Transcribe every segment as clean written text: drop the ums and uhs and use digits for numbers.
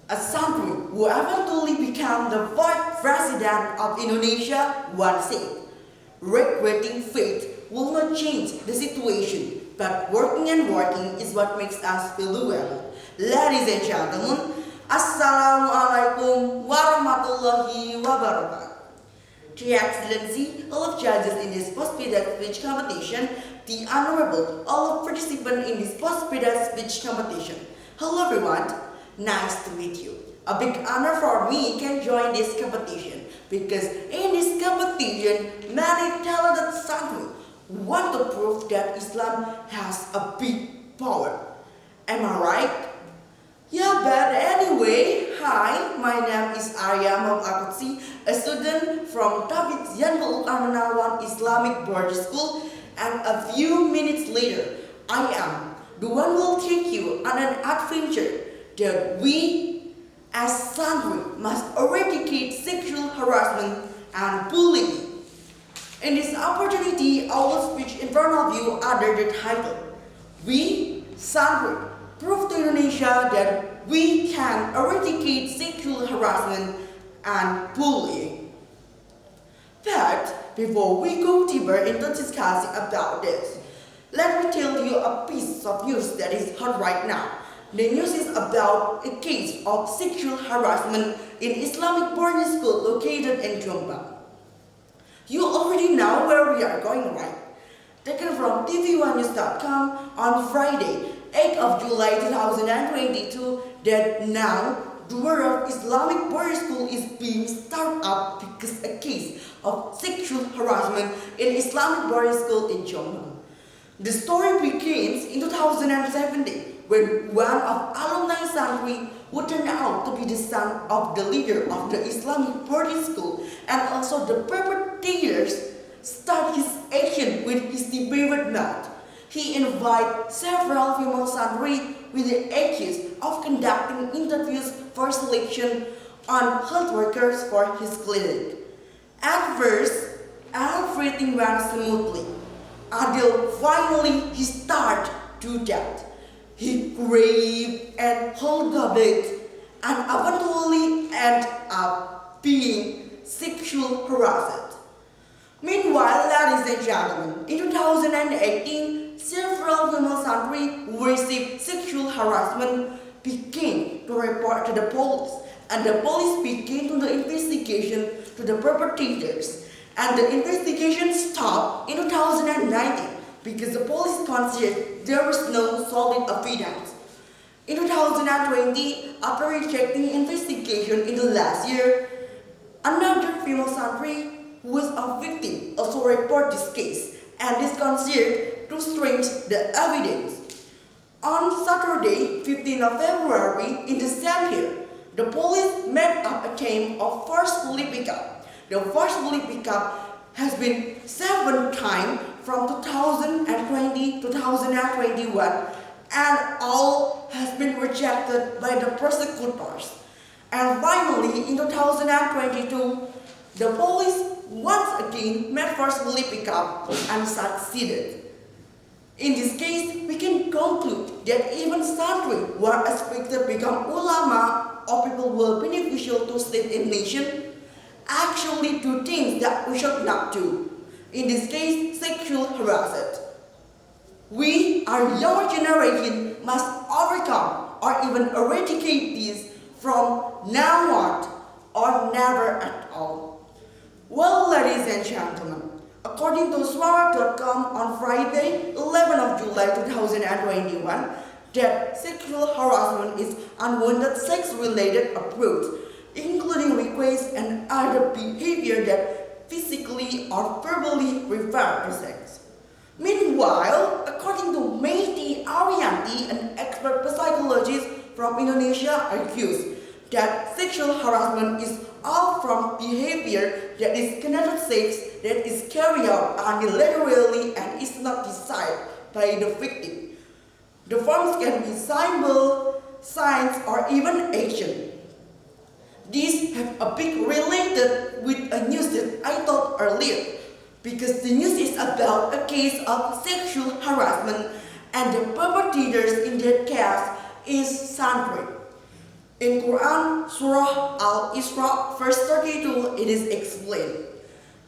a santri who eventually became the vice president of Indonesia once said, "Regretting fate will not change the situation, but working and working is what makes us feel well." Ladies and gentlemen, Assalamualaikum warahmatullahi wabarakatuh. Your Excellency, all of judges in this post-period speech competition, the Honorable, all of participants in this post-period speech competition. Hello everyone, nice to meet you. A big honor for me can join this competition because in this competition, many talented santri want to prove that Islam has a big power. Am I right? Yeah, but anyway, hi, my name is Arya Qudsy, a student from David Yanbul Armanawan Islamic Boarding School, and a few minutes later, I am the one who will take you on an adventure that we as santri must eradicate sexual harassment and bullying. In this opportunity, I will speak in front of you under the title, "We Santri Prove to Indonesia that we can eradicate sexual harassment and bullying." But before we go deeper into discussing about this, let me tell you a piece of news that is hot right now. The news is about a case of sexual harassment in Islamic boarding school located in Jombang. You already know where we are going, right? Taken from tv1news.com on Friday, 8th of July 2022, that now the world of Islamic boarding school is being started up because a case of sexual harassment in Islamic boarding school in Jombang. The story begins in 2017 when one of alumni santri who turned out to be the son of the leader of the Islamic boarding school and also the perpetrators start his action with his deliberate mouth. He invited several female santri with the accuse of conducting interviews for selection on health workers for his clinic. At first, everything went smoothly until finally he started to that. He grabbed and held it and eventually ended up being sexual harassed. Meanwhile, ladies and gentlemen, in 2018, several female santri who received sexual harassment began to report to the police, and the police began to the investigation to the perpetrators. And the investigation stopped in 2019 because the police considered there was no solid evidence. In 2020, after rejecting the investigation in the last year, another female santri who was a victim also reported this case and is considered to strengthen the evidence. On Saturday, 15th of February in the same year, the police made up a team of forcefully pickup. The forcefully pickup has been 7 times from 2020 to 2021 and all has been rejected by the prosecutors. And finally, in 2022, the police once again made forcefully pickup and succeeded. In this case, we can conclude that even santri who are expected to become ulama or people who are beneficial to state and nation actually do things that we should not do. In this case, sexual harassment. We, our younger generation, must overcome or even eradicate this from now on or never at all. Well, ladies and gentlemen, according to Swara.com on Friday, 11th of July 2021, that sexual harassment is unwanted sex-related approach, including requests and other behavior that physically or verbally refer to sex. Meanwhile, according to Mehdi Arianti, an expert psychologist from Indonesia, argues that sexual harassment is all from behavior that is connected to sex that is carried out unilaterally and is not desired by the victim. The forms can be symbol, signs, or even action. These have a big related with a news that I told earlier, because the news is about a case of sexual harassment and the perpetrators in that case is santri. In Quran, Surah Al-Isra, verse 32, it is explained.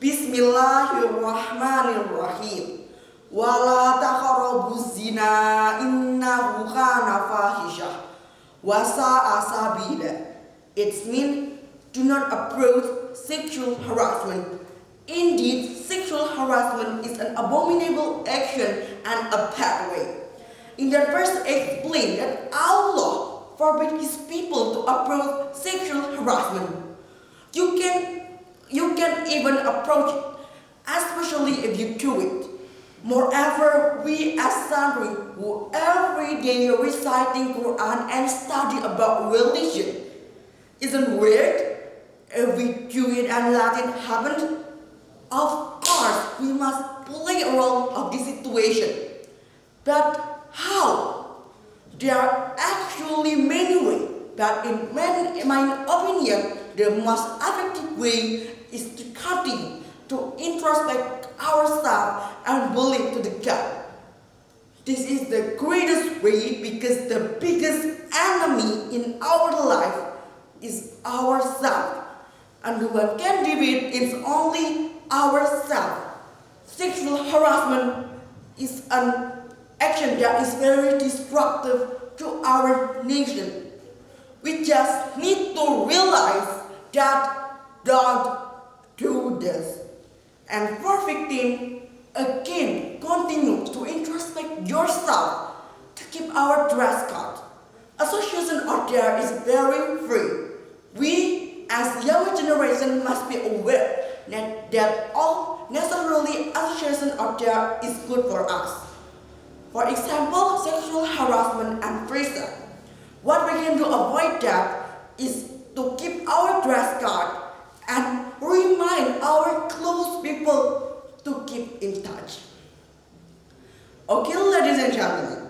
Bismillahirrahmanirrahim. Wala taqrabu zina innahu kana fahisha wa sa'a sabila. It means do not approach sexual harassment. Indeed, sexual harassment is an abominable action and a pathway. In that verse explained that Allah forbid his people to approach sexual harassment. You can even approach it, especially if you do it. Moreover, we as santri who every day reciting Quran and study about religion, isn't weird if we do it and let it happen? Of course, we must play a role of this situation. But how? There are actually many ways, but in my opinion, the most effective way is to continue to introspect ourselves and believe to the God. This is the greatest way because the biggest enemy in our life is ourselves, and the one can defeat is only ourselves. Sexual harassment is an action that is very destructive to our nation. We just need to realize that don't do this. And for victim, again, continue to introspect yourself to keep our dress code. Association out there is very free. We as younger generation must be aware that all necessarily association out there is good for us. For example, sexual harassment and prison. What we can do to avoid that is to keep our dress code and remind our close people to keep in touch. Okay, ladies and gentlemen,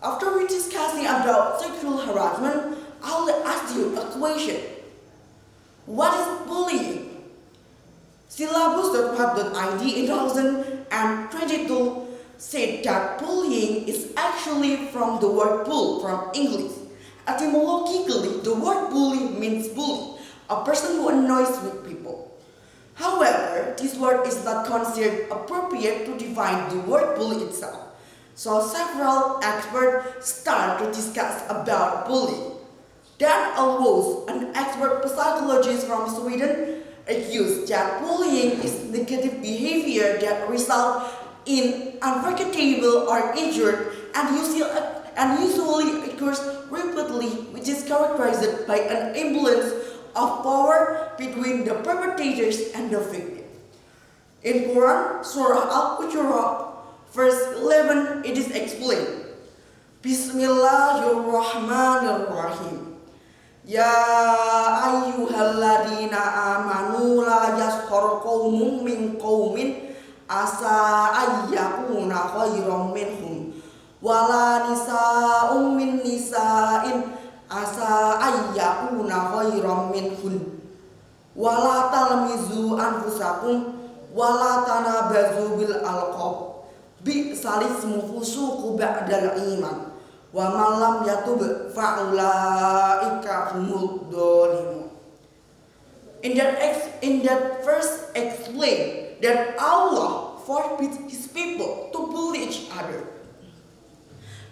after we discussing about sexual harassment, I will ask you a question. What is bullying? Syllabus.mahbub.id in 2022 said that bullying is actually from the word bull from English. Etymologically, the word bully means bully, a person who annoys with people. However, this word is not considered appropriate to define the word bully itself. So several experts start to discuss about bullying. That arose an expert psychologist from Sweden accused that bullying is negative behavior that results in unforgettable or injured and usually occurs repeatedly, which is characterized by an imbalance of power between the perpetrators and the victim. In Quran, Surah Al-Qudsy, verse 11, it is explained, Bismillahirrahmanirrahim. Ya ayyuhalladzina amanu la yaskhar qaumun min qaumin asa ayyakuna khairam minhum wala nisa'un min nisa'in asa ayyakuna khairam minhun wala talmizu anfusakum wala tanabazu bil alqab bi'sal ismu fusuqu ba'dal iman wa man lam yatub fa'ulaika humud dhalimun. In that verse explained that Allah forbids his people to bully each other.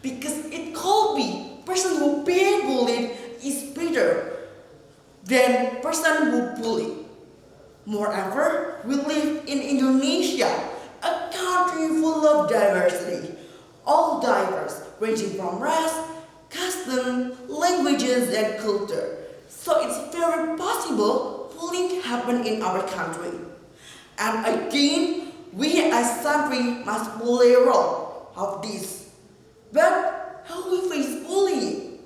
Because it could be person who being bullied is better than person who bully. Moreover, we live in Indonesia, a country full of diversity, all diverse, ranging from race, custom, languages, and culture. So it's very possible bullying happen in our country. And again, we as country must play a role of this. But how we face bullying?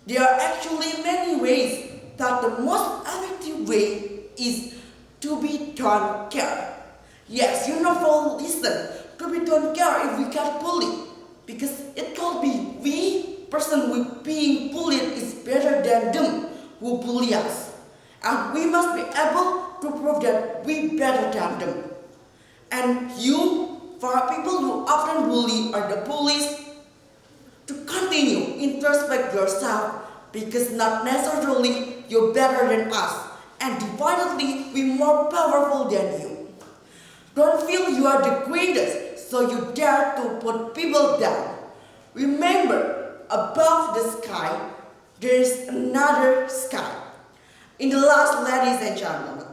There are actually many ways that the most effective way is to be don't care. Yes, you know, for listen, to be don't care if we get bullied. Because it could be we, person who being bullied, is better than them who bully us. And we must be able to prove that we better than them. And you, for people who often bully or the bullies, to continue introspect yourself because not necessarily you're better than us, and definitely we're more powerful than you. Don't feel you are the greatest, so you dare to put people down. Remember, above the sky, there is another sky. In the last, ladies and gentlemen,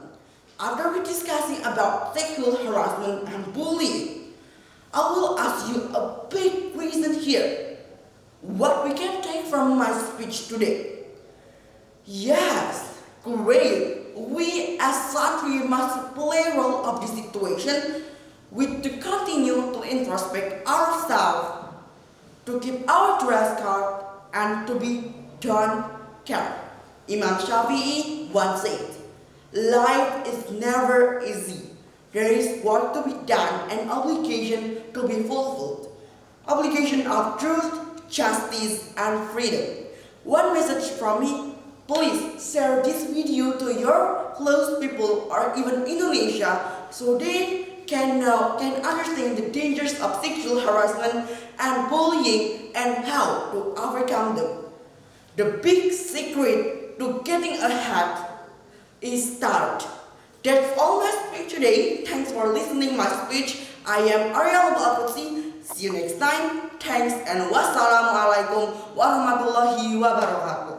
after we discussing about sexual harassment and bullying, I will ask you a big question here. What we can take from my speech today? Yes, great. We as Satri must play a role of the situation with to continue to introspect ourselves, to keep our dress code, and to be don't care. Imam Shafi'i once said, life is never easy. There is work to be done and obligation to be fulfilled. Obligation of truth, justice, and freedom. One message from me, please share this video to your close people or even Indonesia so they can understand the dangers of sexual harassment and bullying and how to overcome them. The big secret to getting ahead is start. That's all my speech today. Thanks for listening my speech. I am Arya Qudsy. See you next time. Thanks and wassalamualaikum warahmatullahi wabarakatuh.